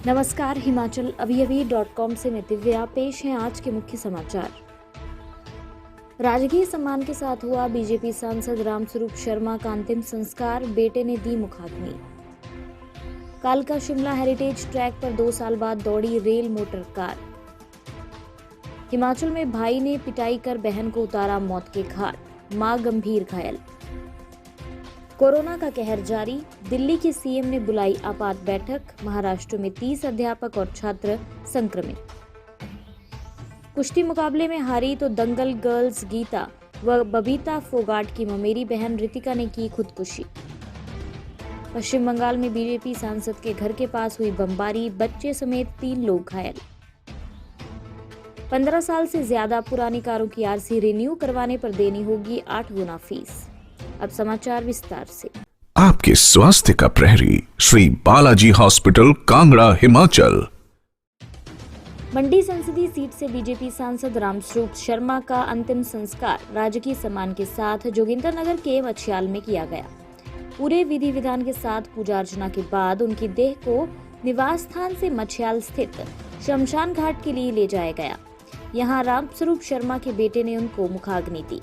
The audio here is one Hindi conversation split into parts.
नमस्कार, हिमाचल अभी.com से मैं दिव्या। पेश हैं आज के मुख्य समाचार। राजकीय सम्मान के साथ हुआ बीजेपी सांसद रामस्वरूप शर्मा का अंतिम संस्कार, बेटे ने दी मुखाग्नि। कालका शिमला हेरिटेज ट्रैक पर 2 साल बाद दौड़ी रेल मोटर कार। हिमाचल में भाई ने पिटाई कर बहन को उतारा मौत के घाट, मां गंभीर घायल। कोरोना का कहर जारी, दिल्ली के सीएम ने बुलाई आपात बैठक, महाराष्ट्र में 30 अध्यापक और छात्र संक्रमित। कुश्ती मुकाबले में हारी तो दंगल गर्ल्स गीता व बबीता फोगाट की ममेरी बहन रितिका ने की खुदकुशी। पश्चिम बंगाल में बीजेपी सांसद के घर के पास हुई बमबारी, बच्चे समेत 3 लोग घायल। 15 साल से ज्यादा पुरानी कारों की आरसी रिन्यू करवाने पर देनी होगी 8 गुना फीस। अब समाचार विस्तार से। आपके स्वास्थ्य का प्रहरी श्री बालाजी हॉस्पिटल, कांगड़ा, हिमाचल। मंडी संसदीय सीट से बीजेपी सांसद रामस्वरूप शर्मा का अंतिम संस्कार राजकीय सम्मान के साथ जोगिंद्रनगर के मछियाल में किया गया। पूरे विधि विधान के साथ पूजा अर्चना के बाद उनकी देह को निवास स्थान से मछियाल स्थित शमशान घाट के लिए ले जाया गया। यहाँ रामस्वरूप शर्मा के बेटे ने उनको मुखाग्नि दी।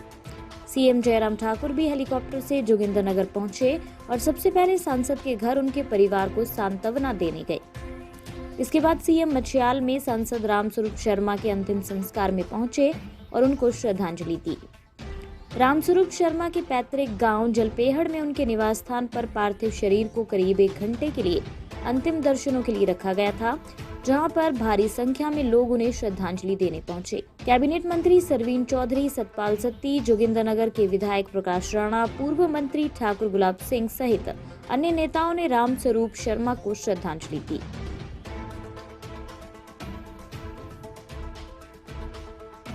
सीएम जयराम ठाकुर भी हेलीकॉप्टर से जोगिंद्रनगर पहुंचे और सबसे पहले सांसद के घर उनके परिवार को सांत्वना देने गए। इसके बाद सीएम मछियाल में सांसद रामस्वरूप शर्मा के अंतिम संस्कार में पहुंचे और उनको श्रद्धांजलि दी। रामस्वरूप शर्मा के पैतृक गांव जलपेहड़ में उनके निवास स्थान पर पार्थिव शरीर को करीब 1 घंटे के लिए अंतिम दर्शनों के लिए रखा गया था, जहां पर भारी संख्या में लोग उन्हें श्रद्धांजलि देने पहुंचे। कैबिनेट मंत्री सरवीन चौधरी, सतपाल सत्ती, जोगिंद्रनगर के विधायक प्रकाश राणा, पूर्व मंत्री ठाकुर गुलाब सिंह सहित अन्य नेताओं ने रामस्वरूप शर्मा को श्रद्धांजलि दी।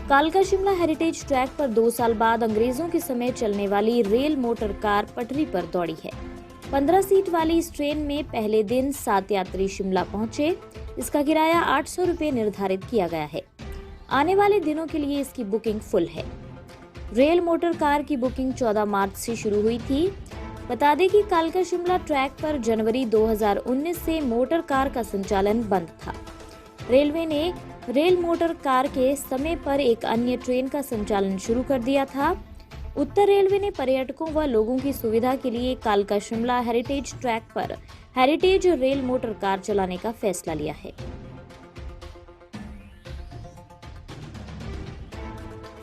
कालका शिमला हेरिटेज ट्रैक पर 2 साल बाद अंग्रेजों के समय चलने वाली रेल मोटर कार पटरी पर दौड़ी है। 15 सीट वाली इस ट्रेन में पहले दिन 7 यात्री शिमला पहुंचे। इसका किराया 800 रुपये निर्धारित किया गया है। आने वाले दिनों के लिए इसकी बुकिंग फुल है। रेल मोटर कार की बुकिंग 14 मार्च से शुरू हुई थी। बता दें कि कालका शिमला ट्रैक पर जनवरी 2019 से मोटर कार का संचालन बंद था। रेलवे ने रेल मोटर कार के समय पर एक अन्य ट्रेन का संचालन शुरू कर दिया था। उत्तर रेलवे ने पर्यटकों व लोगों की सुविधा के लिए कालका शिमला हेरिटेज ट्रैक पर हेरिटेज रेल मोटर कार चलाने का फैसला लिया है।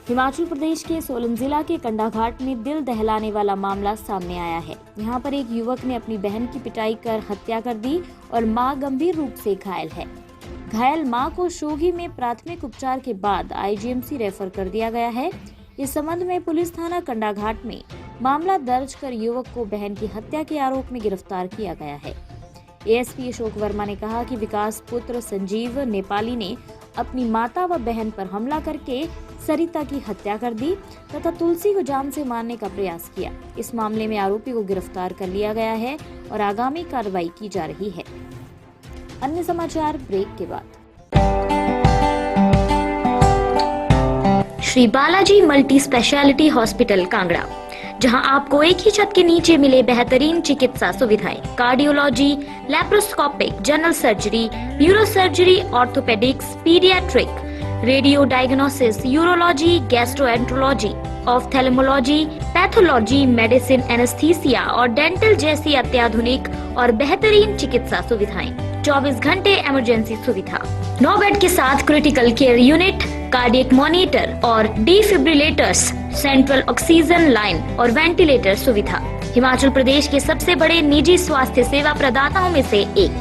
हिमाचल प्रदेश के सोलन जिला के कंडाघाट में दिल दहलाने वाला मामला सामने आया है। यहाँ पर एक युवक ने अपनी बहन की पिटाई कर हत्या कर दी और मां गंभीर रूप से घायल है। घायल मां को शोघी में प्राथमिक उपचार के बाद आईजीएमसी रेफर कर दिया गया है। इस संबंध में पुलिस थाना कंडाघाट में मामला दर्ज कर युवक को बहन की हत्या के आरोप में गिरफ्तार किया गया है। एएसपी अशोक वर्मा ने कहा कि विकास पुत्र संजीव नेपाली ने अपनी माता व बहन पर हमला करके सरिता की हत्या कर दी तथा तुलसी को जान से मारने का प्रयास किया। इस मामले में आरोपी को गिरफ्तार कर लिया गया है और आगामी कार्रवाई की जा रही है। अन्य समाचार ब्रेक के बाद। Shri Balaji multi speciality hospital Kangra, जहां आपको एक ही छत के नीचे मिले बेहतरीन चिकित्सा सुविधाएं, cardiology, laparoscopic, general surgery, neuro surgery, orthopaedics, paediatric, radio diagnosis, urology, gastroenterology, ophthalmology, pathology, medicine, anaesthesia और डेंटल जैसी अत्याधुनिक और बेहतरीन चिकित्सा सुविधाएं, 24 घंटे इमरजेंसी सुविधा, 9 बेड के साथ critical care unit, cardiac monitor और डिफिब्रिलेटर्स, सेंट्रल ऑक्सीजन लाइन और वेंटिलेटर सुविधा। हिमाचल प्रदेश के सबसे बड़े निजी स्वास्थ्य सेवा प्रदाताओं में से एक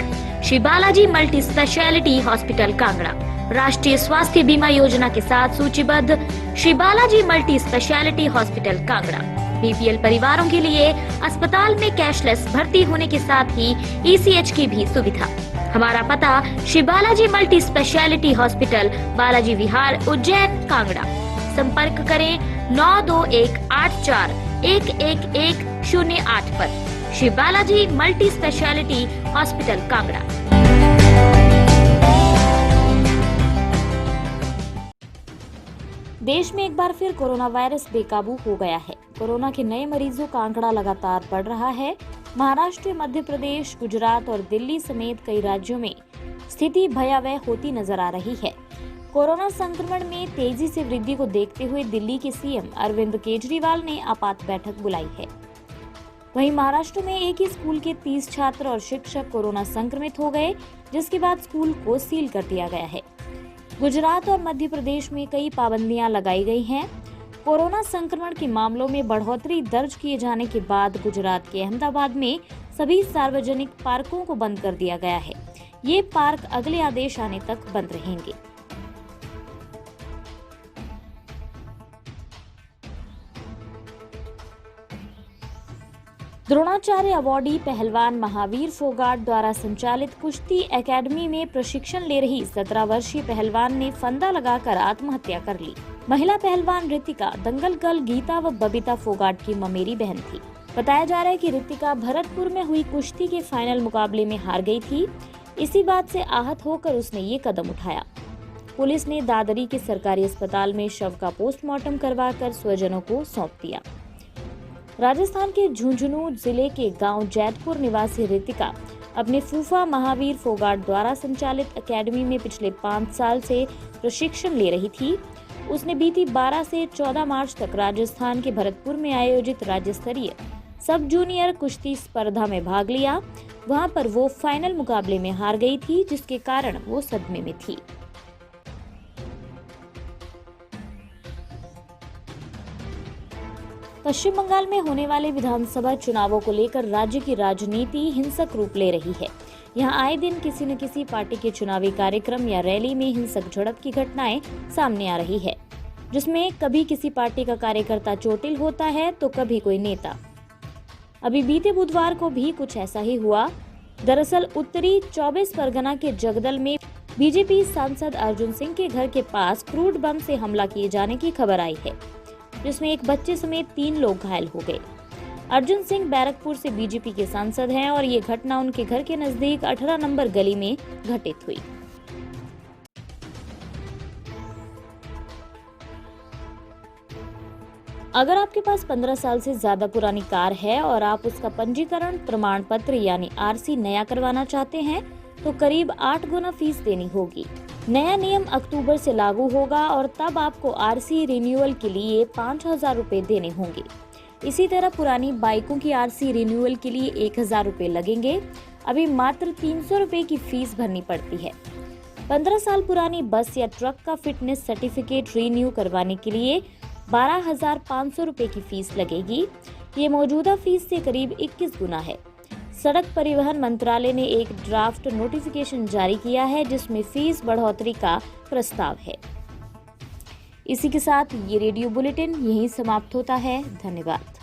Shri Balaji multi speciality hospital Kangra राष्ट्रीय स्वास्थ्य बीमा योजना के साथ सूचीबद्ध Shri Balaji multi speciality hospital Kangra BPL परिवारों के लिए अस्पताल में कैशलेस भर्ती होने के साथ ही ईसीएच की भी सुविधा। हमारा पता Shri Balaji multi speciality hospital, Balaji Vihar, Ujjain, Kangra. संपर्क करें 9218411108 पर। Shri Balaji multi speciality hospital Kangra. देश में एक बार फिर कोरोना वायरस बेकाबू हो गया है। कोरोना के नए मरीजों का आंकड़ा लगातार बढ़ रहा है। महाराष्ट्र, मध्य प्रदेश, गुजरात और दिल्ली समेत कई राज्यों में स्थिति भयावह होती नजर आ रही है। कोरोना संक्रमण में तेजी से वृद्धि को देखते हुए दिल्ली के सीएम अरविंद केजरीवाल ने आपात बैठक बुलाई है। वहीं महाराष्ट्र में एक ही स्कूल के 30 छात्र और शिक्षक कोरोना संक्रमित हो गए, जिसके बाद स्कूल को सील कर दिया गया है। गुजरात और मध्य प्रदेश में कई पाबंदियां लगाई गई हैं। कोरोना संक्रमण के मामलों में बढ़ोतरी दर्ज किए जाने के बाद गुजरात के अहमदाबाद में सभी सार्वजनिक पार्कों को बंद कर दिया गया है। ये पार्क अगले आदेश आने तक बंद रहेंगे। द्रोणाचार्य अवॉर्डी पहलवान महावीर फोगाट द्वारा संचालित कुश्ती एकेडमी में प्रशिक्षण ले रही 17 वर्षीय पहलवान ने फंदा लगाकर आत्महत्या कर ली। महिला पहलवान ऋतिका दंगल गर्ल गीता व बबीता फोगाट की ममेरी बहन थी। बताया जा रहा है कि ऋतिका भरतपुर में हुई कुश्ती के फाइनल मुकाबले में हार गई थी। इसी बात से आहत होकर उसने ये कदम उठाया। पुलिस ने दादरी के सरकारी अस्पताल में शव का पोस्टमार्टम करवाकर स्वजनों को सौंप दिया। राजस्थान के झुंझुनू जिले के गांव जैतपुर निवासी ऋतिका अपने फूफा महावीर फोगाट द्वारा संचालित एकेडमी में पिछले 5 साल से प्रशिक्षण ले रही थी। उसने बीती 12 से 14 मार्च तक राजस्थान के भरतपुर में आयोजित राज्य स्तरीय सब जूनियर कुश्ती स्पर्धा में भाग लिया। वहां पर वो फाइनल मुकाबले में हार गई थी, जिसके कारण वो सदमे में थी। पश्चिम बंगाल में होने वाले विधानसभा चुनावों को लेकर राज्य की राजनीति हिंसक रूप ले रही है। यहां आए दिन किसी न किसी पार्टी के चुनावी कार्यक्रम या रैली में हिंसक झड़प की घटनाएं सामने आ रही है, जिसमें कभी किसी पार्टी का कार्यकर्ता चोटिल होता है तो कभी कोई नेता। अभी बीते बुधवार को भी कुछ ऐसा ही हुआ। दरअसल उत्तरी 24 परगना के जगदल में बीजेपी सांसद अर्जुन सिंह के घर के पास क्रूड बम से हमला किए जाने की खबर आई है, जिसमें एक बच्चे समेत 3 लोग घायल हो गए। अर्जुन सिंह बैरकपुर से बीजेपी के सांसद हैं और ये घटना उनके घर के नजदीक 18 नंबर गली में घटित हुई। अगर आपके पास 15 साल से ज्यादा पुरानी कार है और आप उसका पंजीकरण प्रमाण पत्र यानी आरसी नया करवाना चाहते हैं तो करीब 8 गुना फीस देनी होगी। नया नियम अक्टूबर से लागू होगा और तब आपको आरसी रिन्यूअल के लिए 5,000 रुपए देने होंगे। इसी तरह पुरानी बाइकों की आरसी रिन्यूअल के लिए 1,000 रुपए लगेंगे। अभी मात्र 300 रुपए की फीस भरनी पड़ती है। 15 साल पुरानी बस या ट्रक का फिटनेस सर्टिफिकेट रिन्यू करवाने के लिए 12,500 रुपए की फीस लगेगी। ये मौजूदा फीस से करीब 21 गुना है। सड़क परिवहन मंत्रालय ने एक ड्राफ्ट नोटिफिकेशन जारी किया है, जिसमें फीस बढ़ोतरी का प्रस्ताव है। इसी के साथ ये रेडियो बुलेटिन यहीं समाप्त होता है। धन्यवाद।